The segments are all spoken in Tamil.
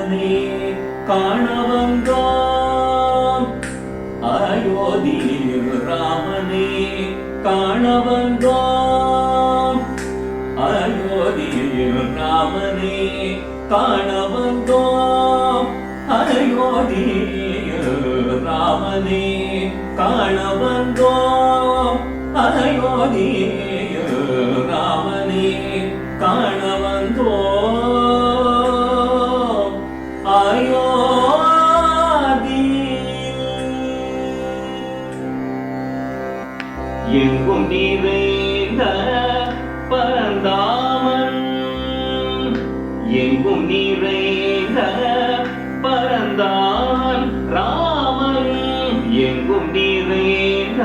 ராமனே காண வந்தோம் அயோத்தியில் ராமனே காண வந்தோம் அயோத்தியில் ராமனே காண வந்தோம் அயோத்தியில் ராமனே காண வந்தோம் அயோத்தியில் ராமனே காண வந்தோம் அயோத்தியில் எங்கும் நிறைந்த பரந்தாமன் எங்கும் நிறைந்த பரந்தாமன் ராமன் எங்கும் நிறைந்த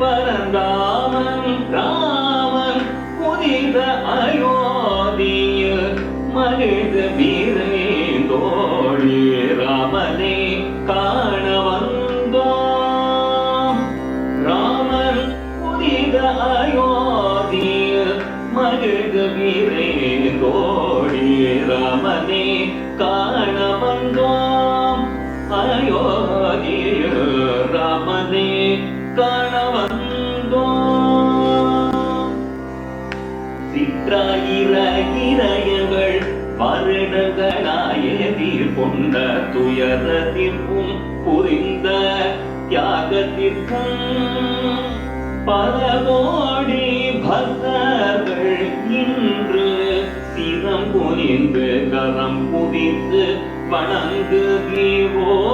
பரந்தாமன் ராமன் புதித அயோத்தியில் மகிழ்ந்து வீரேந்தோழி ராமனே காண வந்தோம் ராமன் புதித அயோத்தியில் மகிழ்ந்து வீரேந்தோழி ராமனே காண வந்தோம் அயோத்தியில் ராமனே காண வந்தோம் சிற்றாயிரங்கள் வருடங்களாயதில் கொண்ட துயரத்திற்கும் புரிந்த தியாகத்திற்கும் பல கோடி பக்தர்கள் இன்று சிரம் புரிந்து கரம் குவித்து வணங்குகிறோம்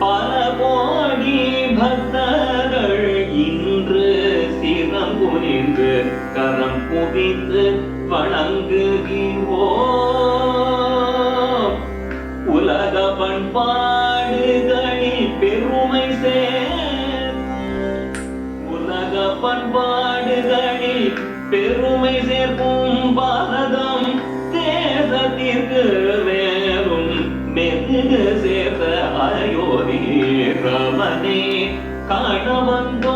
பல கோடி பக்தர்கள் இன்று சிரம் புரிந்து கரம் குவித்து வணங்குகிறோம் உலக பண்பாடுகளில் பெருமை உலக பண்பாடுகளில் பெருமை சேர்க்கும் பாரதம் தேசத்திற்கு மேலும் மெருகு சேர்த்த அயோத்தி ராமனே காண வந்த